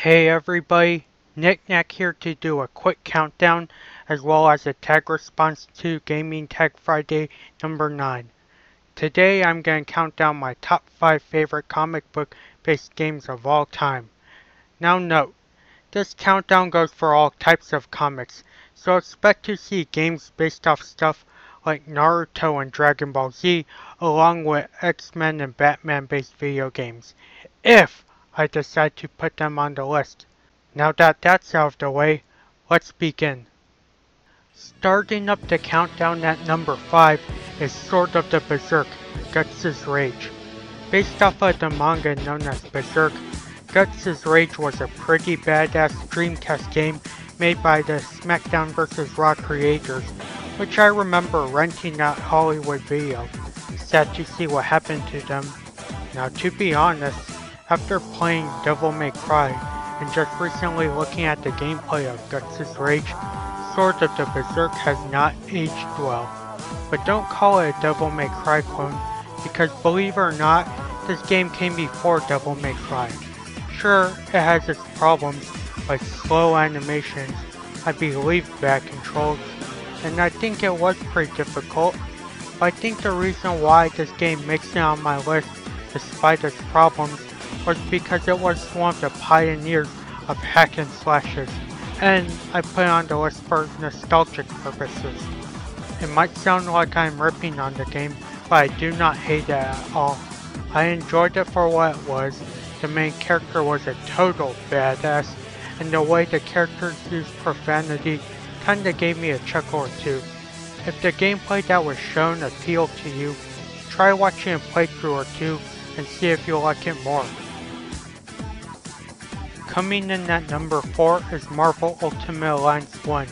Hey everybody, Nick Nack here to do a quick countdown as well as a tag response to Gaming Tag Friday number 9. Today I'm going to count down my top 5 favorite comic book based games of all time. Now note, this countdown goes for all types of comics, so expect to see games based off stuff like Naruto and Dragon Ball Z along with X-Men and Batman based video games, if I decide to put them on the list. Now that that's out of the way, let's begin. Starting up the countdown at number 5 is Sword of the Berserk, Guts' Rage. Based off of the manga known as Berserk, Guts' Rage was a pretty badass Dreamcast game made by the SmackDown vs. Raw creators, which I remember renting at Hollywood Video. Sad to see what happened to them. Now to be honest, after playing Devil May Cry and just recently looking at the gameplay of Guts' Rage, Sword of the Berserk has not aged well. But don't call it a Devil May Cry clone, because believe it or not, this game came before Devil May Cry. Sure, it has its problems, like slow animations, I believe bad controls, and I think it was pretty difficult, but I think the reason why this game makes it on my list, despite its problems, was because it was one of the pioneers of hack and slashes, and I put it on the list for nostalgic purposes. It might sound like I'm ripping on the game, but I do not hate it at all. I enjoyed it for what it was. The main character was a total badass, and the way the characters used profanity kinda gave me a chuckle or two. If the gameplay that was shown appealed to you, try watching a playthrough or two and see if you like it more. Coming in at number 4 is Marvel Ultimate Alliance 1.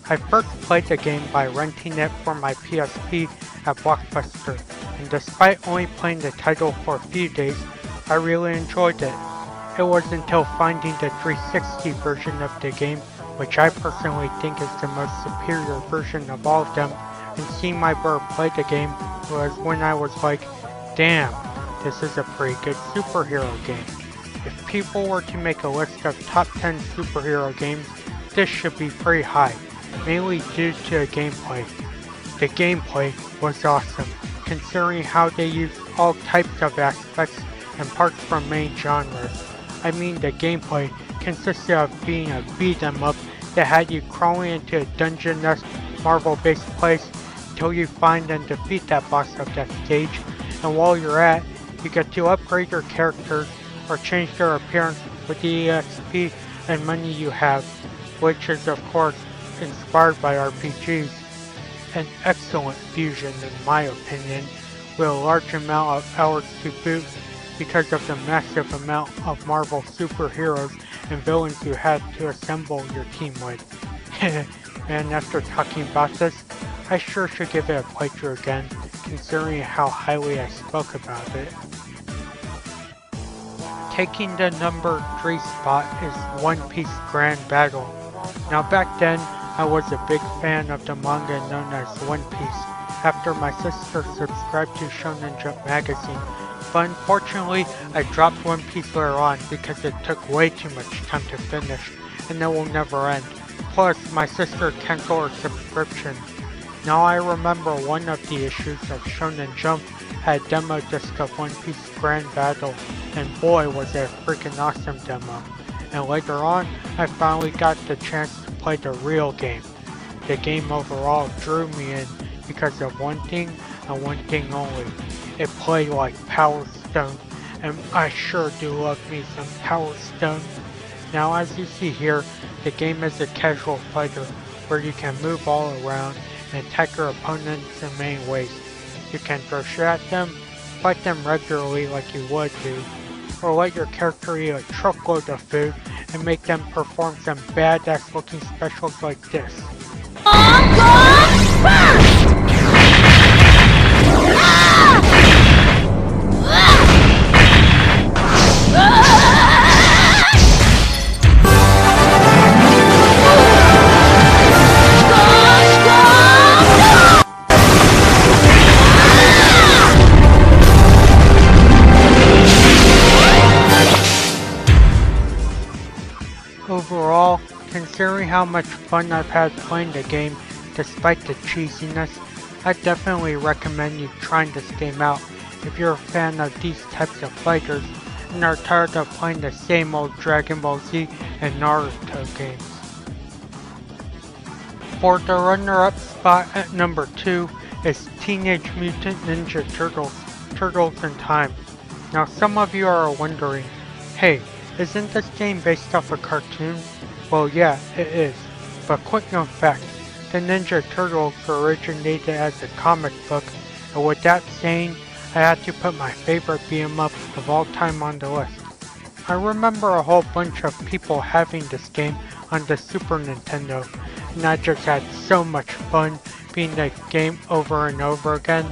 I first played the game by renting it for my PSP at Blockbuster, and despite only playing the title for a few days, I really enjoyed it. It was until finding the 360 version of the game, which I personally think is the most superior version of all of them, and seeing my brother play the game was when I was like, damn, this is a pretty good superhero game. If people were to make a list of top 10 superhero games, this should be pretty high, mainly due to the gameplay. The gameplay was awesome, considering how they used all types of aspects and parts from main genres. I mean, the gameplay consisted of being a beat-em-up that had you crawling into a dungeon-esque Marvel-based place until you find and defeat that boss of that stage, and while you're at, you get to upgrade your characters or change their appearance with the EXP and money you have, which is of course inspired by RPGs. An excellent fusion in my opinion, with a large amount of hours to boot because of the massive amount of Marvel superheroes and villains you had to assemble your team with. And after talking about this, I sure should give it a playthrough again, considering how highly I spoke about it. Taking the number 3 spot is One Piece Grand Battle. Now back then, I was a big fan of the manga known as One Piece, after my sister subscribed to Shonen Jump magazine, but unfortunately I dropped One Piece later on because it took way too much time to finish, and it will never end. Plus, my sister canceled her subscription. Now I remember one of the issues of Shonen Jump had a demo disc of One Piece Grand Battle, and boy was it a freaking awesome demo. And later on, I finally got the chance to play the real game. The game overall drew me in because of one thing and one thing only. It played like Power Stone, and I sure do love me some Power Stone. Now as you see here, the game is a casual fighter where you can move all around and attack your opponents in many ways. You can throw shit at them, fight them regularly like you would do, or let your character eat a truckload of food and make them perform some badass looking specials like this. Overall, considering how much fun I've had playing the game despite the cheesiness, I definitely recommend you trying this game out if you're a fan of these types of fighters and are tired of playing the same old Dragon Ball Z and Naruto games. For the runner-up spot at number 2 is Teenage Mutant Ninja Turtles, Turtles in Time. Now some of you are wondering, hey, isn't this game based off a cartoon? Well yeah, it is, but quick known fact, the Ninja Turtles originated as a comic book, and with that saying, I had to put my favorite beat-em-up of all time on the list. I remember a whole bunch of people having this game on the Super Nintendo, and I just had so much fun beating the game over and over again.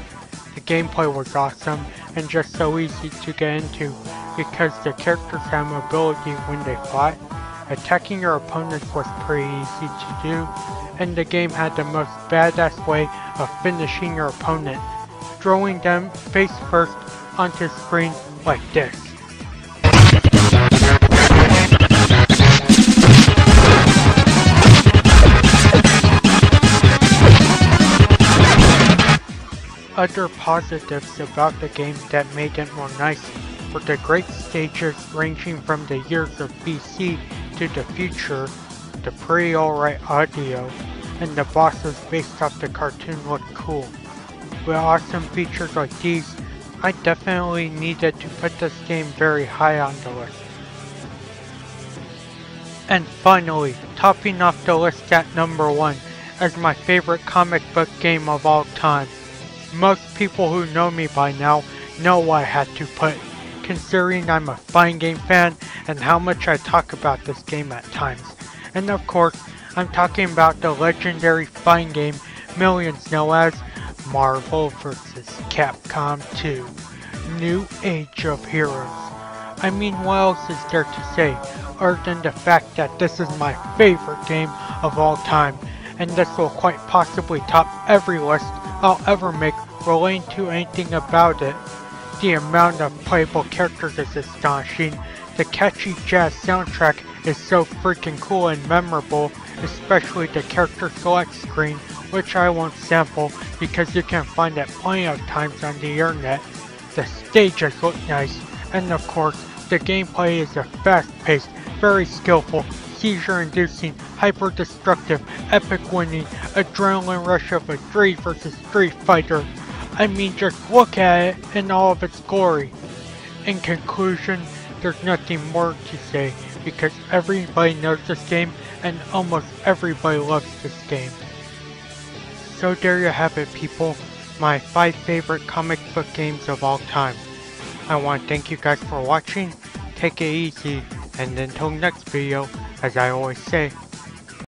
The gameplay was awesome and just so easy to get into because the characters had mobility when they fought. Attacking your opponents was pretty easy to do, and the game had the most badass way of finishing your opponent, throwing them face first onto screen like this. Other positives about the game that made it more nice were the great stages ranging from the years of BC to the future, the pretty alright audio, and the bosses based off the cartoon looked cool. With awesome features like these, I definitely needed to put this game very high on the list. And finally, topping off the list at number 1 as my favorite comic book game of all time. Most people who know me by now know why I had to put, considering I'm a fighting game fan and how much I talk about this game at times. And of course, I'm talking about the legendary fighting game millions know as Marvel vs. Capcom 2, New Age of Heroes. I mean, what else is there to say, other than the fact that this is my favorite game of all time, and this will quite possibly top every list I'll ever make relating to anything about it. The amount of playable characters is astonishing, the catchy jazz soundtrack is so freaking cool and memorable, especially the character select screen, which I won't sample because you can find it plenty of times on the internet. The stages look nice, and of course, the gameplay is a fast-paced, very skillful, seizure-inducing, hyper-destructive, epic-winning, adrenaline rush of a Street vs. Street Fighter. I mean, just look at it in all of its glory. In conclusion, there's nothing more to say because everybody knows this game and almost everybody loves this game. So there you have it, people, my 5 favorite comic book games of all time. I want to thank you guys for watching, take it easy, and until next video, as I always say,